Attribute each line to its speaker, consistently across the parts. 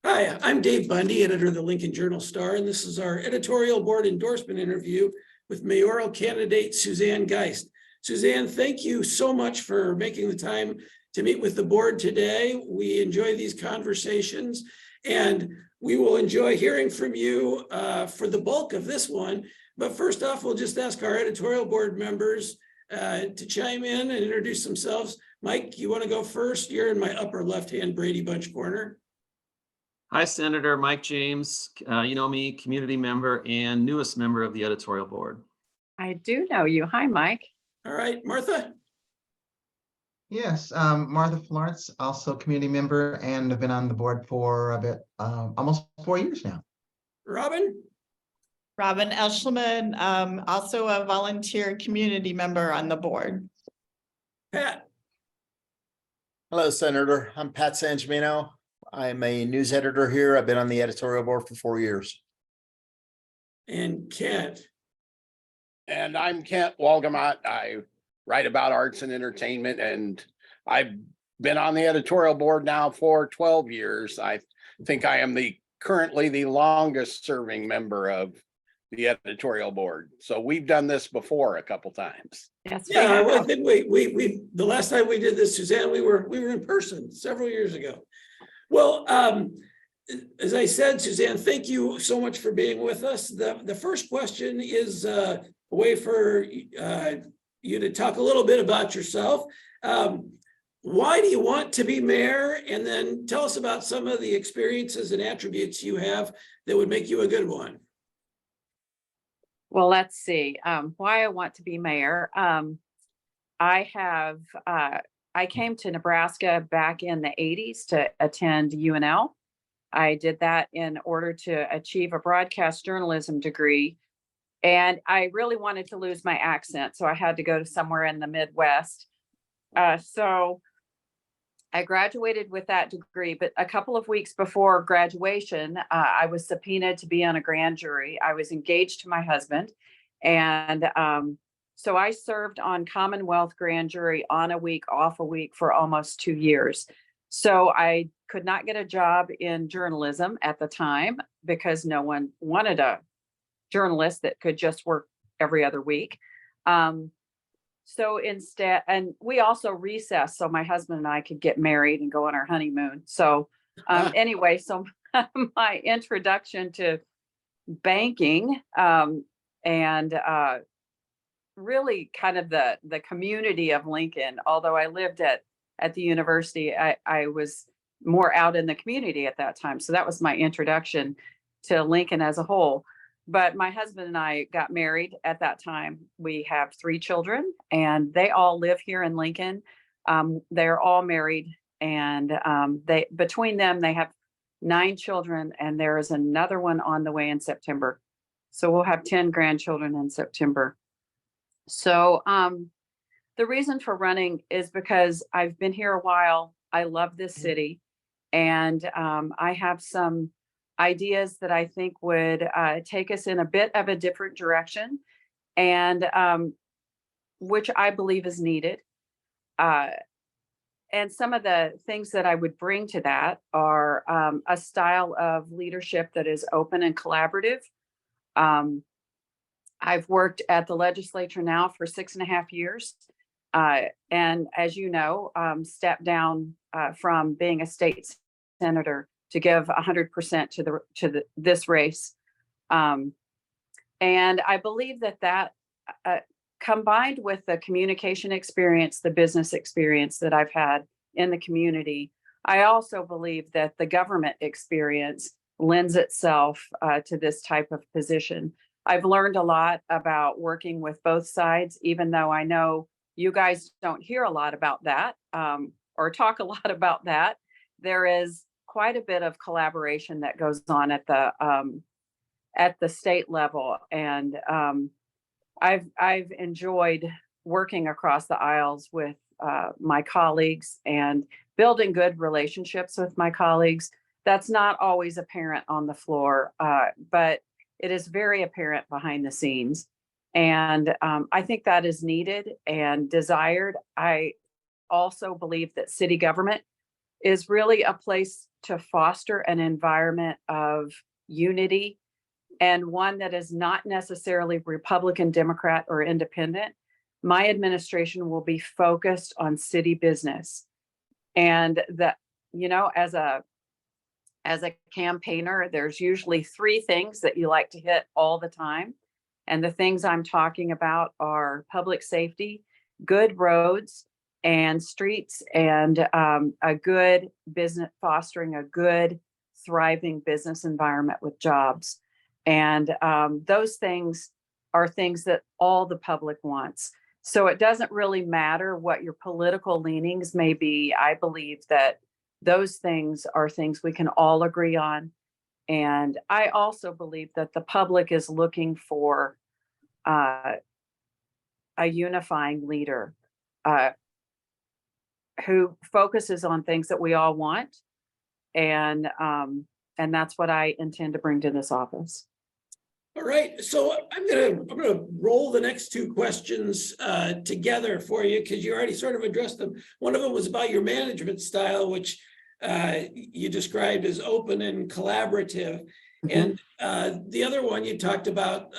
Speaker 1: Hi, I'm Dave Bundy, editor of the Lincoln Journal-Star, and this is our editorial board endorsement interview with mayoral candidate Suzanne Geist. Suzanne, thank you so much for making the time to meet with the board today. We enjoy these conversations, and we will enjoy hearing from you for the bulk of this one. But first off, we'll just ask our editorial board members to chime in and introduce themselves. Mike, you want to go first? You're in my upper left-hand Brady Bunch corner.
Speaker 2: Hi, Senator Mike James. You know me, community member and newest member of the editorial board.
Speaker 3: I do know you. Hi, Mike.
Speaker 1: All right, Martha.
Speaker 4: Yes, Martha Florence, also community member, and have been on the board for a bit, almost 4 years now.
Speaker 1: Robin.
Speaker 5: Robin Eshelman, also a volunteer community member on the board.
Speaker 1: Pat.
Speaker 6: Hello, Senator. I'm Pat Sangemino. I'm a news editor here. I've been on the editorial board for 4 years.
Speaker 1: And Kent.
Speaker 7: And I'm Kent Walgamot. I write about arts and entertainment, and I've been on the editorial board now for 12 years. I think I am currently the longest serving member of the editorial board. So we've done this before a couple times.
Speaker 3: Yes,
Speaker 1: Yeah, I think we the last time we did this, Suzanne, we were in person several years ago. Well, as I said, Suzanne, thank you so much for being with us. The first question is a way for you to talk a little bit about yourself. Why do you want to be mayor? And then tell us about some of the experiences and attributes you have that would make you a good one.
Speaker 3: Well, let's see. Why I want to be mayor. I came to Nebraska back in the 80s to attend UNL. I did that in order to achieve a broadcast journalism degree. And I really wanted to lose my accent, so I had to go to somewhere in the Midwest. So I graduated with that degree, but a couple of weeks before graduation, I was subpoenaed to be on a grand jury. I was engaged to my husband, and so I served on Commonwealth grand jury on a week, off a week for almost 2 years. So I could not get a job in journalism at the time because no one wanted a journalist that could just work every other week. So instead, and we also recessed so my husband and I could get married and go on our honeymoon. So anyway, so my introduction to banking and really kind of the community of Lincoln, although I lived at the university, I was more out in the community at that time. So that was my introduction to Lincoln as a whole. But my husband and I got married at that time. We have 3 children, and they all live here in Lincoln. They're all married, and between them, they have 9 children, and there is another one on the way in September. So we'll have 10 grandchildren in September. So the reason for running is because I've been here a while. I love this city, and I have some ideas that I think would take us in a bit of a different direction, and which I believe is needed. And some of the things that I would bring to that are a style of leadership that is open and collaborative. I've worked at the legislature now for 6.5 years. And as you know, stepped down from being a state senator to give 100% to this race. And I believe that combined with the communication experience, the business experience that I've had in the community, I also believe that the government experience lends itself to this type of position. I've learned a lot about working with both sides, even though I know you guys don't hear a lot about that or talk a lot about that. There is quite a bit of collaboration that goes on at the state level, and I've enjoyed working across the aisles with my colleagues and building good relationships with my colleagues. That's not always apparent on the floor, but it is very apparent behind the scenes. And I think that is needed and desired. I also believe that city government is really a place to foster an environment of unity, and one that is not necessarily Republican, Democrat, or independent. My administration will be focused on city business. And that, you know, as a campaigner, there's usually three things that you like to hit all the time. And the things I'm talking about are public safety, good roads and streets, and a good business, fostering a good, thriving business environment with jobs. And those things are things that all the public wants. So it doesn't really matter what your political leanings may be. I believe that those things are things we can all agree on. And I also believe that the public is looking for a unifying leader who focuses on things that we all want. And that's what I intend to bring to this office.
Speaker 1: All right, so I'm gonna roll the next two questions together for you, because you already sort of addressed them. One of them was about your management style, which you described as open and collaborative. And the other one you talked about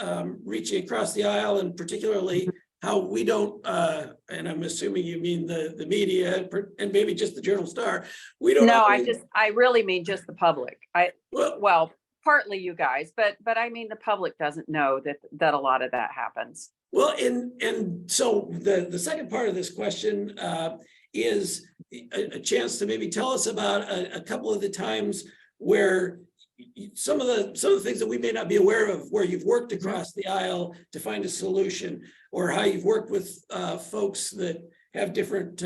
Speaker 1: reaching across the aisle, and particularly how we don't, and I'm assuming you mean the media and maybe just the Journal Star. We don't.
Speaker 3: No,
Speaker 1: always,
Speaker 3: I really mean just the public.
Speaker 1: well,
Speaker 3: Well, partly you guys, but I mean the public doesn't know that a lot of that happens.
Speaker 1: well, and so the second part of this question is a chance to maybe tell us about a couple of the times where some of the things that we may not be aware of, where you've worked across the aisle to find a solution, or how you've worked with folks that have different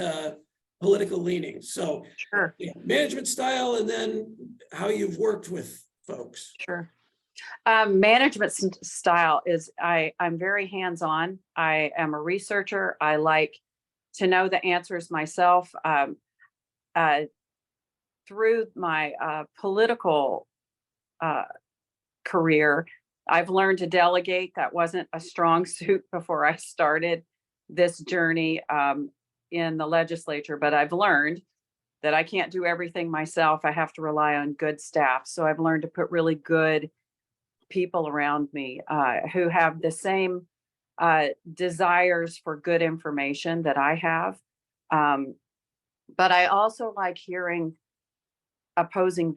Speaker 1: political leanings. So
Speaker 3: Sure.
Speaker 1: yeah, management style, and then how you've worked with folks.
Speaker 3: Sure. Management style is I'm very hands-on. I am a researcher. I like to know the answers myself. Through my political career, I've learned to delegate. That wasn't a strong suit before I started this journey in the legislature, but I've learned that I can't do everything myself. I have to rely on good staff. So I've learned to put really good people around me who have the same desires for good information that I have. But I also like hearing opposing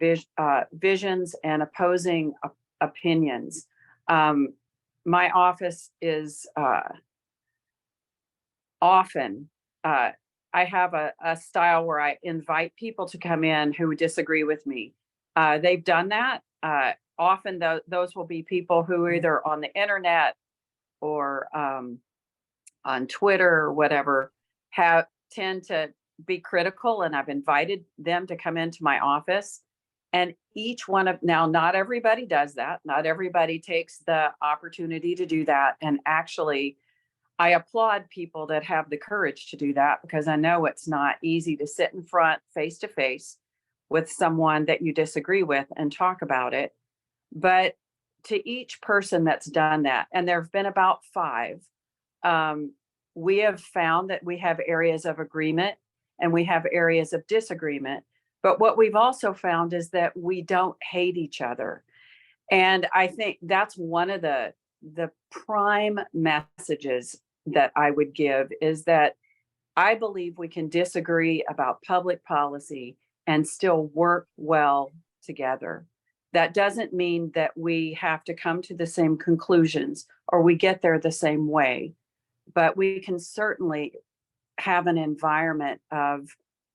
Speaker 3: visions and opposing opinions. My office is often, I have a style where I invite people to come in who disagree with me. They've done that. Often those will be people who are either on the internet or on Twitter or whatever, tend to be critical, and I've invited them to come into my office. And each one of, now, not everybody does that. Not everybody takes the opportunity to do that. And actually, I applaud people that have the courage to do that, because I know it's not easy to sit in front face to face with someone that you disagree with and talk about it. But to each person that's done that, and there have been about 5, we have found that we have areas of agreement and we have areas of disagreement. But what we've also found is that we don't hate each other. And I think that's one of the prime messages that I would give, is that I believe we can disagree about public policy and still work well together. That doesn't mean that we have to come to the same conclusions or we get there the same way, but we can certainly have an environment of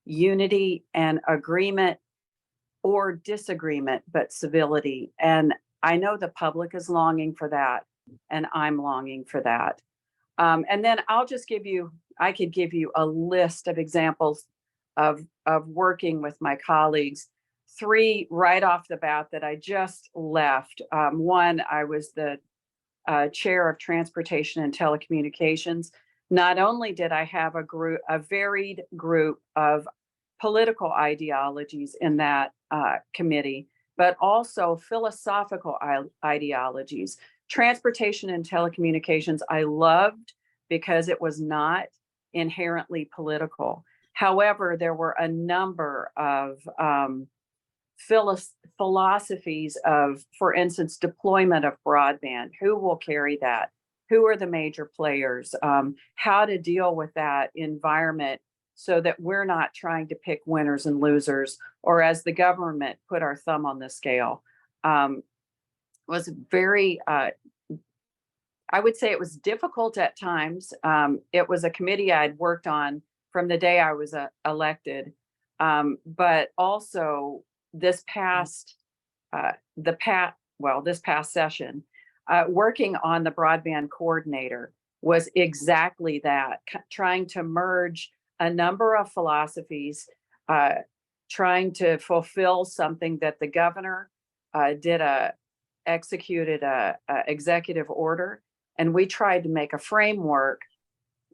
Speaker 3: unity and agreement, or disagreement, but civility. And I know the public is longing for that, and I'm longing for that. And then I could give you a list of examples of working with my colleagues. 3 right off the bat that I just left. One, I was the chair of transportation and telecommunications. Not only did I have a varied group of political ideologies in that committee, but also philosophical ideologies. Transportation and telecommunications I loved because it was not inherently political. However, there were a number of philosophies of, for instance, deployment of broadband. Who will carry that? Who are the major players? How to deal with that environment so that we're not trying to pick winners and losers, or as the government put our thumb on the scale. Was very, I would say it was difficult at times. It was a committee I'd worked on from the day I was elected. But also this past, this past session, working on the broadband coordinator was exactly that, trying to merge a number of philosophies, trying to fulfill something that the governor executed a executive order, and we tried to make a framework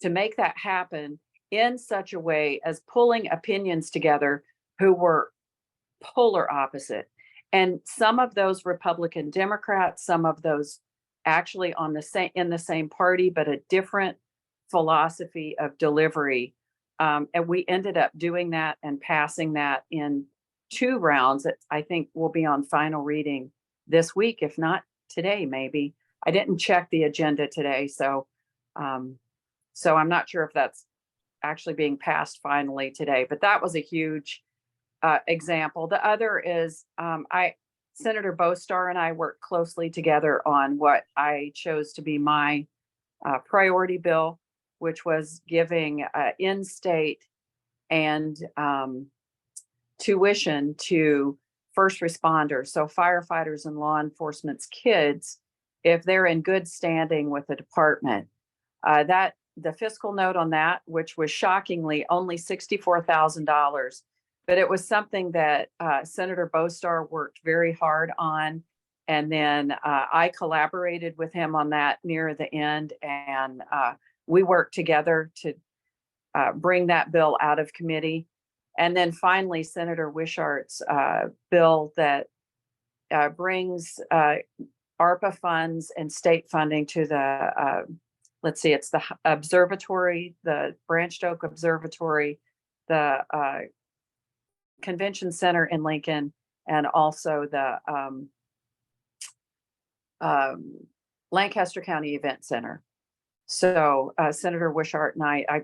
Speaker 3: to make that happen in such a way as pulling opinions together who were polar opposite. And some of those Republican Democrats, some of those actually on the same, in the same party, but a different philosophy of delivery. And we ended up doing that and passing that in 2 rounds that I think will be on final reading this week, if not today, maybe. I didn't check the agenda today, so I'm not sure if that's actually being passed finally today, but that was a huge example. The other is Senator Bostar and I worked closely together on what I chose to be my priority bill, which was giving in-state and tuition to first responders, so firefighters and law enforcement's kids, if they're in good standing with the department. That the fiscal note on that, which was shockingly only $64,000, but it was something that Senator Bostar worked very hard on. And then I collaborated with him on that near the end, and we worked together to bring that bill out of committee. And then finally, Senator Wishart's bill that brings ARPA funds and state funding to the, let's see, it's the observatory, the Branched Oak Observatory, the Convention Center in Lincoln, and also the Lancaster County Event Center. So Senator Wishart and I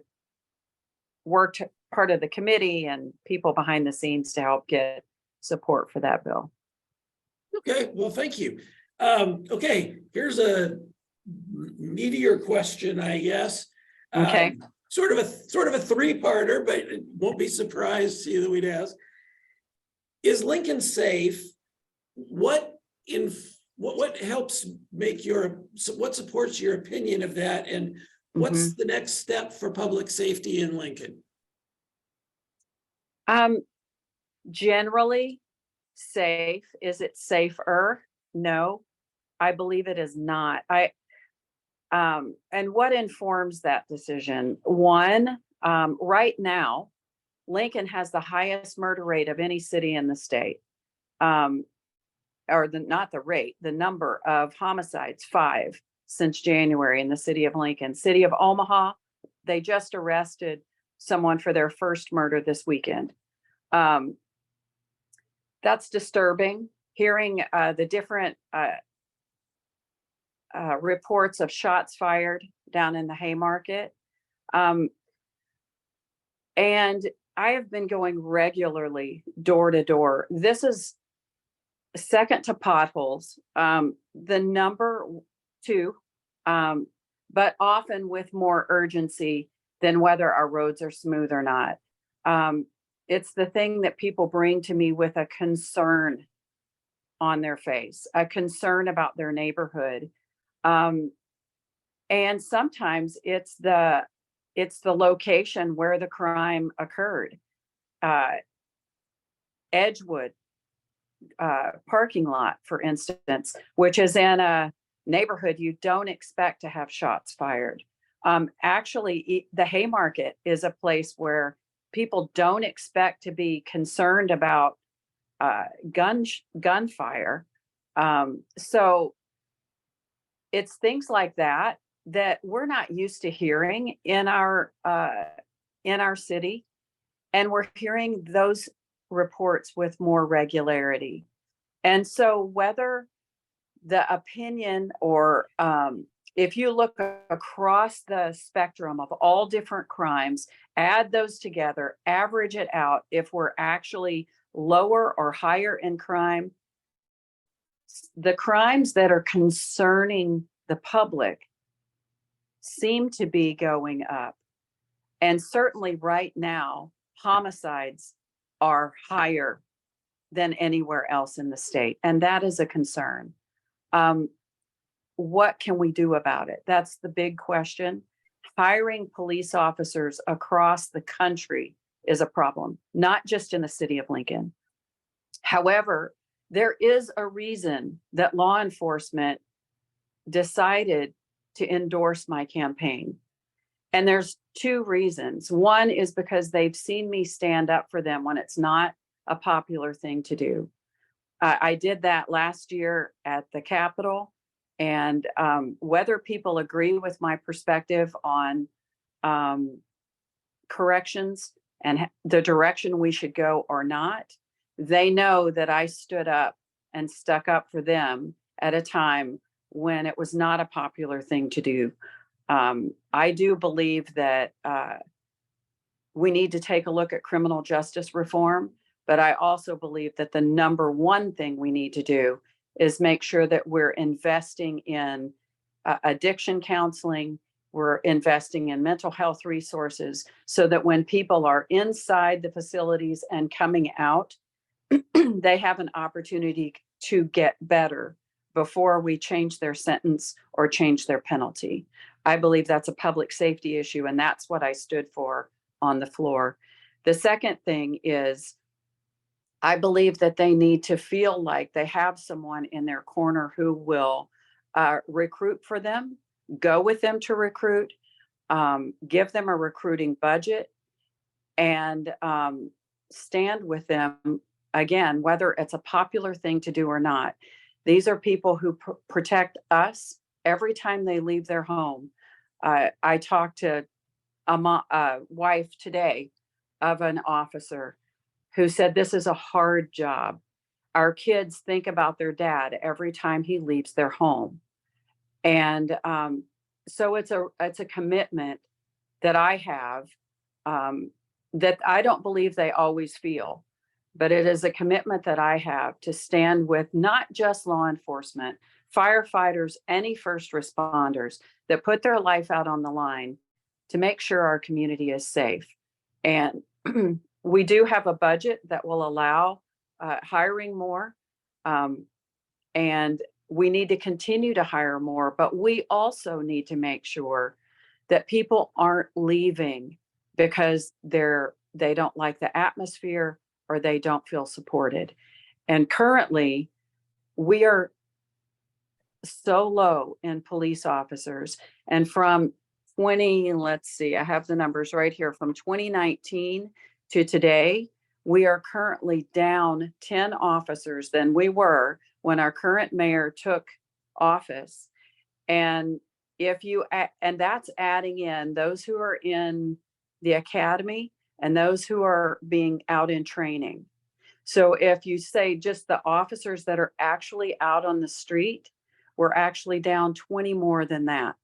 Speaker 3: worked part of the committee and people behind the scenes to help get support for that bill.
Speaker 1: Okay, well, thank you. Okay, here's a meatier question, I guess.
Speaker 3: Okay.
Speaker 1: Sort of a 3-parter, but it won't be surprised to see that we'd ask. Is Lincoln safe? What helps make what supports your opinion of that? And what's the next step for public safety in Lincoln?
Speaker 3: Generally safe. Is it safer? No, I believe it is not. And what informs that decision? One, right now, Lincoln has the highest murder rate of any city in the state. Not the rate, the number of homicides, 5 since January in the city of Lincoln. City of Omaha, they just arrested someone for their first murder this weekend. That's disturbing. Hearing the different reports of shots fired down in the Haymarket. And I have been going regularly door to door. This is second to potholes, the number 2, but often with more urgency than whether our roads are smooth or not. It's the thing that people bring to me with a concern on their face, a concern about their neighborhood. And sometimes it's the location where the crime occurred. Edgewood parking lot, for instance, which is in a neighborhood you don't expect to have shots fired. Actually, the Haymarket is a place where people don't expect to be concerned about gunfire. So it's things like that we're not used to hearing in our city. And we're hearing those reports with more regularity. And so whether the opinion or if you look across the spectrum of all different crimes, add those together, average it out, if we're actually lower or higher in crime, the crimes that are concerning the public seem to be going up. And certainly right now, homicides are higher than anywhere else in the state. And that is a concern. What can we do about it? That's the big question. Hiring police officers across the country is a problem, not just in the city of Lincoln. However, there is a reason that law enforcement decided to endorse my campaign. And there's two reasons. One is because they've seen me stand up for them when it's not a popular thing to do. I did that last year at the Capitol, and whether people agree with my perspective on corrections and the direction we should go or not, they know that I stood up and stuck up for them at a time when it was not a popular thing to do. I do believe that we need to take a look at criminal justice reform, but I also believe that the number one thing we need to do is make sure that we're investing in addiction counseling, we're investing in mental health resources, so that when people are inside the facilities and coming out, they have an opportunity to get better before we change their sentence or change their penalty. I believe that's a public safety issue, and that's what I stood for on the floor. The second thing is, I believe that they need to feel like they have someone in their corner who will recruit for them, go with them to recruit, give them a recruiting budget, and stand with them, again, whether it's a popular thing to do or not. These are people who protect us every time they leave their home. I talked to a wife today of an officer who said, this is a hard job. Our kids think about their dad every time he leaves their home. And so it's a commitment that I have that I don't believe they always feel, but it is a commitment that I have to stand with not just law enforcement, firefighters, any first responders that put their life out on the line to make sure our community is safe. And we do have a budget that will allow hiring more, and we need to continue to hire more, but we also need to make sure that people aren't leaving because they don't like the atmosphere or they don't feel supported. And currently, we are so low in police officers. And from let's see, I have the numbers right here, from 2019 to today, we are currently down 10 officers than we were when our current mayor took office. And and that's adding in those who are in the academy and those who are being out in training. So if you say just the officers that are actually out on the street, we're actually down 20 more than that.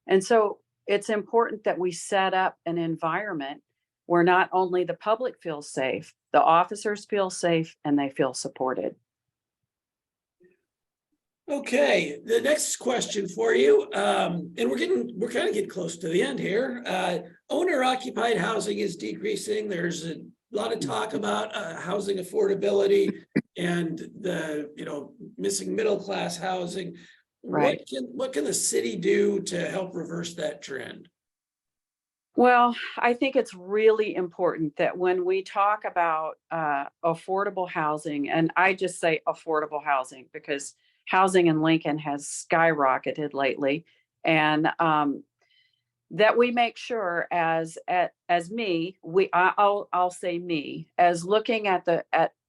Speaker 3: And so it's important that we set up an environment where not only the public feels safe, the officers feel safe and they feel supported.
Speaker 1: Okay, the next question for you, and we're kind of getting close to the end here. Owner occupied housing is decreasing. There's a lot of talk about housing affordability and the missing middle class housing.
Speaker 3: Right.
Speaker 1: What can the city do to help reverse that trend?
Speaker 3: Well, I think it's really important that when we talk about affordable housing, and I just say affordable housing because housing in Lincoln has skyrocketed lately, and that we make sure as me, I'll say me, as looking at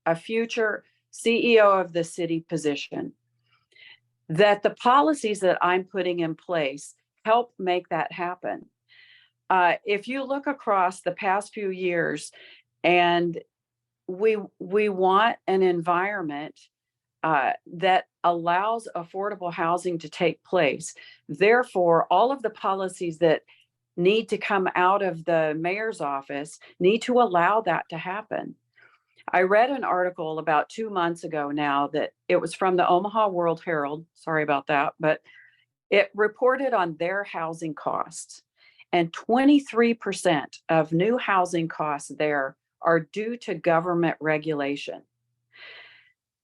Speaker 3: a future CEO of the city position, that the policies that I'm putting in place help make that happen. If you look across the past few years, And we want an environment that allows affordable housing to take place. Therefore, all of the policies that need to come out of the mayor's office need to allow that to happen. I read an article about 2 months ago now that it was from the Omaha World Herald. Sorry about that, but it reported on their housing costs. And 23% of new housing costs there are due to government regulation.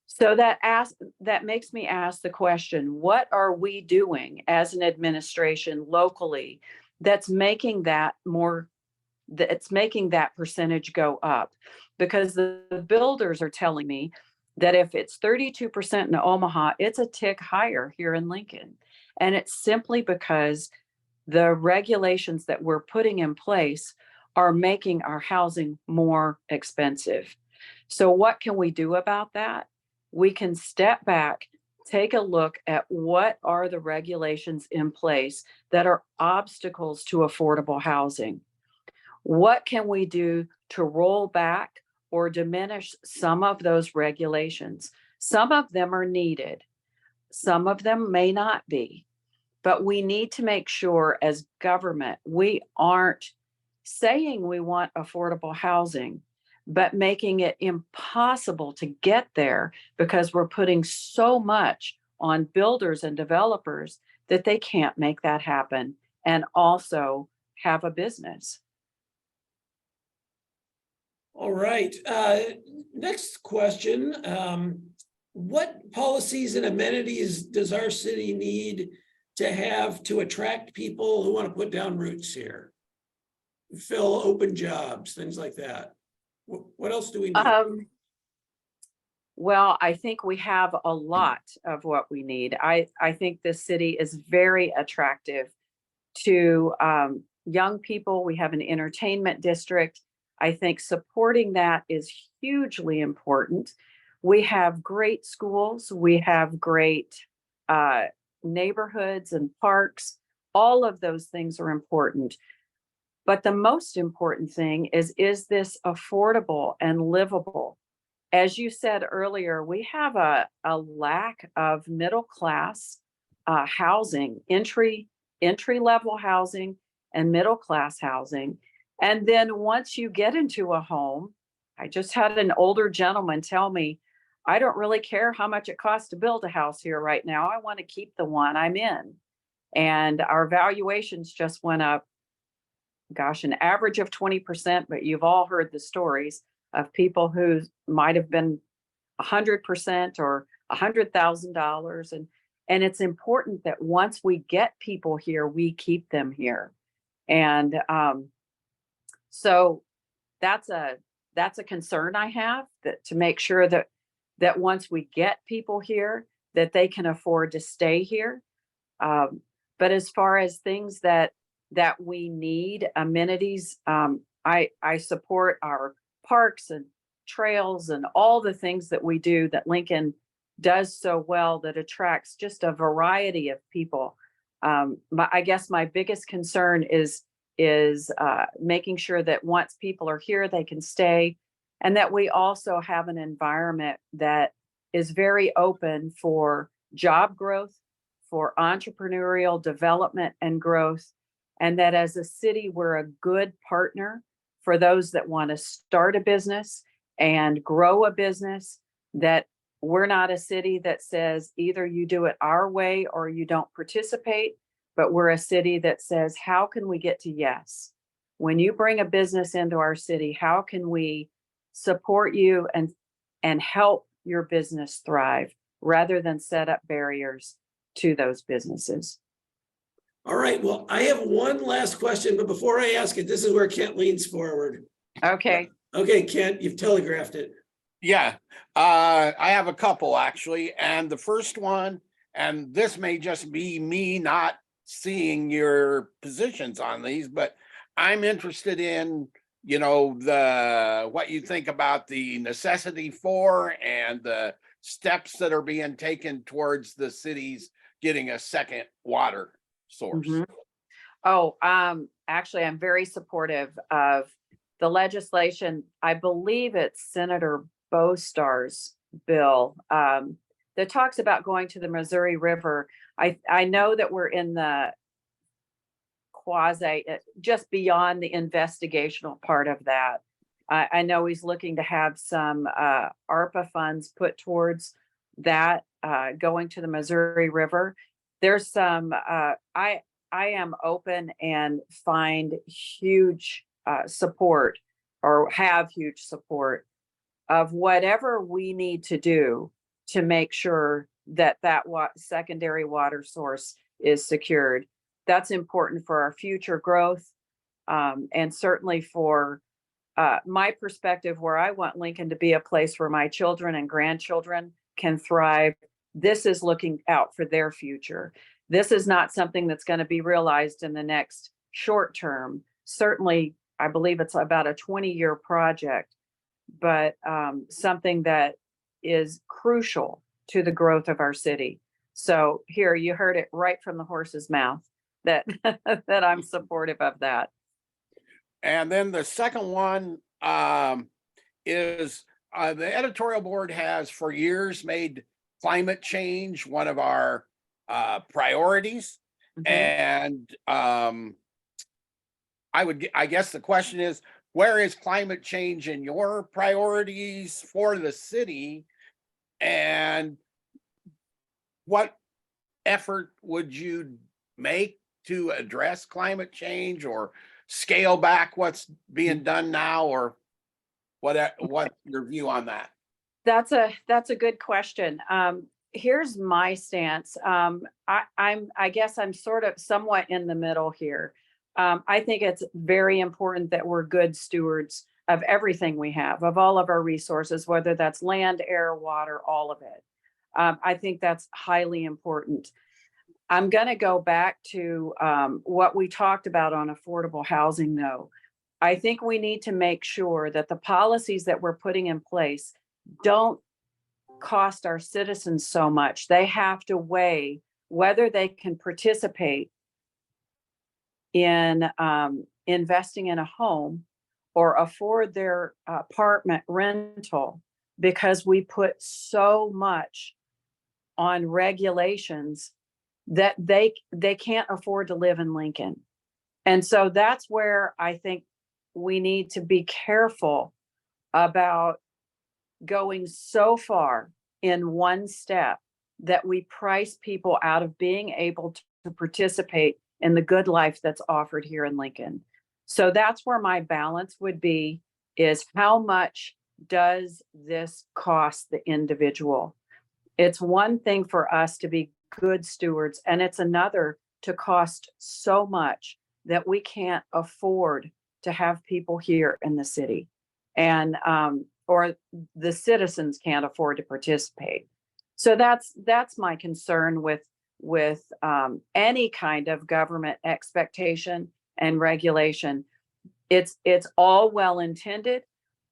Speaker 3: So that makes me ask the question, what are we doing as an administration locally that's making that percentage go up? Because the builders are telling me that if it's 32% in Omaha, it's a tick higher here in Lincoln. And it's simply because the regulations that we're putting in place are making our housing more expensive. So what can we do about that? We can step back, take a look at what are the regulations in place that are obstacles to affordable housing. What can we do to roll back or diminish some of those regulations? Some of them are needed. Some of them may not be. But we need to make sure as government, we aren't saying we want affordable housing, but making it impossible to get there because we're putting so much on builders and developers that they can't make that happen and also have a business.
Speaker 1: All right, next question. What policies and amenities does our city need to have to attract people who want to put down roots here? Fill open jobs, things like that. What else do we need?
Speaker 3: Well, I think we have a lot of what we need. I think this city is very attractive to young people. We have an entertainment district. I think supporting that is hugely important. We have great schools. We have great neighborhoods and parks. All of those things are important. But the most important thing is this affordable and livable? As you said earlier, we have a lack of middle class housing, entry level housing and middle class housing. And then once you get into a home, I just had an older gentleman tell me, I don't really care how much it costs to build a house here right now. I want to keep the one I'm in. And our valuations just went up, gosh, an average of 20%, but you've all heard the stories of people who might have been 100% or $100,000. And it's important that once we get people here, we keep them here. And so that's a concern I have, that to make sure that once we get people here, that they can afford to stay here. But as far as things that we need, amenities, I support our parks and trails and all the things that we do that Lincoln does so well, that attracts just a variety of people. I guess my biggest concern is making sure that once people are here, they can stay, and that we also have an environment that is very open for job growth, for entrepreneurial development and growth, and that as a city, we're a good partner for those that want to start a business and grow a business, that we're not a city that says either you do it our way or you don't participate, but we're a city that says, how can we get to yes? When you bring a business into our city, how can we support you and help your business thrive rather than set up barriers to those businesses?
Speaker 1: All right, well, I have one last question, but before I ask it, this is where Kent leans forward.
Speaker 3: Okay.
Speaker 1: Okay, Kent, you've telegraphed it.
Speaker 7: Yeah, I have a couple actually. And the first one, and this may just be me not seeing your positions on these, but I'm interested in, what you think about the necessity for and the steps that are being taken towards the cities getting a second water source.
Speaker 3: Mm-hmm. Oh, actually, I'm very supportive of the legislation, I believe it's Senator Bostar's bill, that talks about going to the Missouri River. I know that we're in the quasi, just beyond the investigational part of that. I know he's looking to have some ARPA funds put towards that, going to the Missouri River. There's some, I am open and find huge support, or have huge support of whatever we need to do to make sure that secondary water source is secured. That's important for our future growth, and certainly for my perspective, where I want Lincoln to be a place where my children and grandchildren can thrive. This is looking out for their future. This is not something that's going to be realized in the next short term. Certainly, I believe it's about a 20-year project, but something that is crucial to the growth of our city. So here, you heard it right from the horse's mouth that that I'm supportive of that.
Speaker 7: And then the second one is the editorial board has for years made climate change one of our priorities.
Speaker 3: Mhm.
Speaker 7: And I guess the question is, where is climate change in your priorities for the city? And what effort would you make to address climate change, or scale back what's being done now, or what's your view on that?
Speaker 3: That's a good question. Here's my stance. I guess I'm sort of somewhat in the middle here. I think it's very important that we're good stewards of everything we have, of all of our resources, whether that's land, air, water, all of it. I think that's highly important. I'm going to go back to what we talked about on affordable housing, though. I think we need to make sure that the policies that we're putting in place don't cost our citizens so much. They have to weigh whether they can participate in investing in a home or afford their apartment rental, because we put so much on regulations that they can't afford to live in Lincoln. And so that's where I think we need to be careful about going so far in one step that we price people out of being able to participate in the good life that's offered here in Lincoln. So that's where my balance would be, is how much does this cost the individual? It's one thing for us to be good stewards, and it's another to cost so much that we can't afford to have people here in the city, and or the citizens can't afford to participate. So that's my concern with any kind of government expectation and regulation. It's all well intended,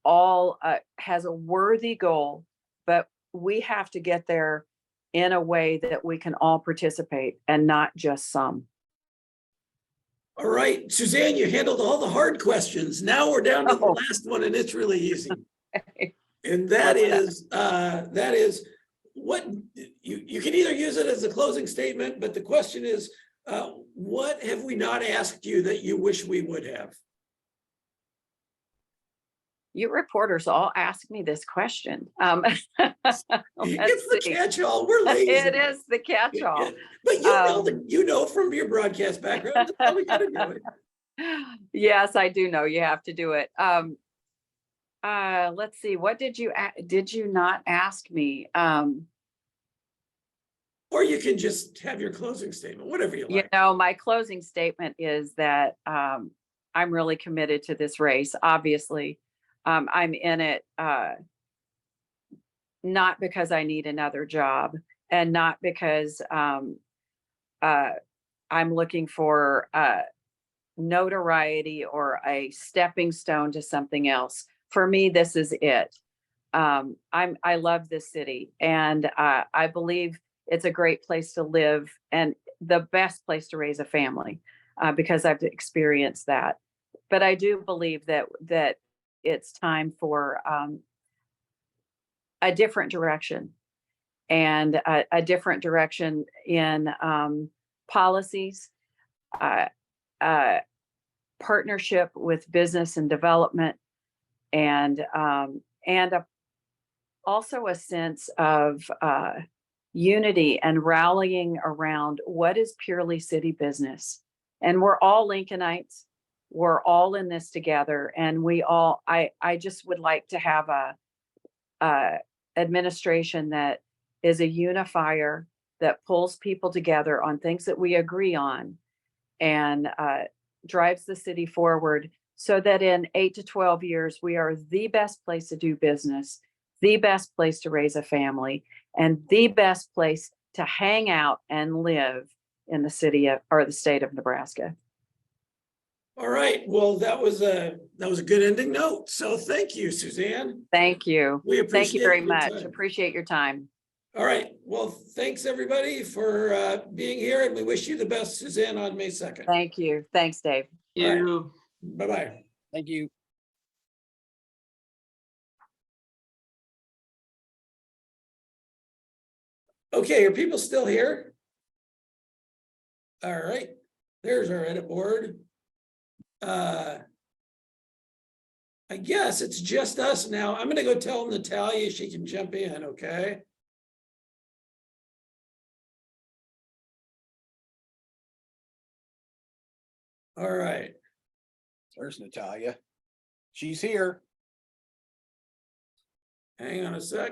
Speaker 3: all has a worthy goal, but we have to get there in a way that we can all participate and not just some.
Speaker 1: All right, Suzanne, you handled all the hard questions. Now we're down to the
Speaker 3: Oh.
Speaker 1: last one, and it's really easy. And
Speaker 3: What's
Speaker 1: that is what you can either use it as a closing statement, but the question is, what have we not asked you that you wish we would have?
Speaker 3: You reporters all ask me this question.
Speaker 1: It's the catch-all. We're lazy.
Speaker 3: It is the catch-all.
Speaker 1: But you know from your broadcast background, that's how we gotta do it.
Speaker 3: Yes, I do know you have to do it. Let's see. What did you not ask me?
Speaker 1: Or you can just have your closing statement, whatever you
Speaker 3: You
Speaker 1: like.
Speaker 3: know, my closing statement is that I'm really committed to this race. Obviously, I'm in it not because I need another job, and not because I'm looking for notoriety or a stepping stone to something else. For me, this is it. I love this city, and I believe it's a great place to live and the best place to raise a family, because I've experienced that. but I do believe that it's time for a different direction, and a different direction in policies, partnership with business and development, and also a sense of unity and rallying around what is purely city business. And we're all Lincolnites. We're all in this together, and I just would like to have a administration that is a unifier, that pulls people together on things that we agree on, and drives the city forward, so that in 8 to 12 years, we are the best place to do business, the best place to raise a family, and the best place to hang out and live in the city of, or the state of Nebraska.
Speaker 1: All right, well, that was a good ending note. So thank you, Suzanne.
Speaker 3: Thank you.
Speaker 1: We
Speaker 3: Thank
Speaker 1: appreciate
Speaker 3: you very
Speaker 1: your
Speaker 3: much.
Speaker 1: time.
Speaker 3: Appreciate your time.
Speaker 1: All right, well, thanks everybody for being here, and we wish you the best, Suzanne, on May 2nd.
Speaker 3: Thank you. Thanks, Dave.
Speaker 1: All right.
Speaker 2: You.
Speaker 1: Bye-bye.
Speaker 7: Thank you.
Speaker 1: Okay, are people still here? All right, there's our edit board. I guess it's just us now. I'm gonna go tell Natalia she can jump in, okay? All right.
Speaker 7: There's Natalia. She's here.
Speaker 1: Hang on a sec.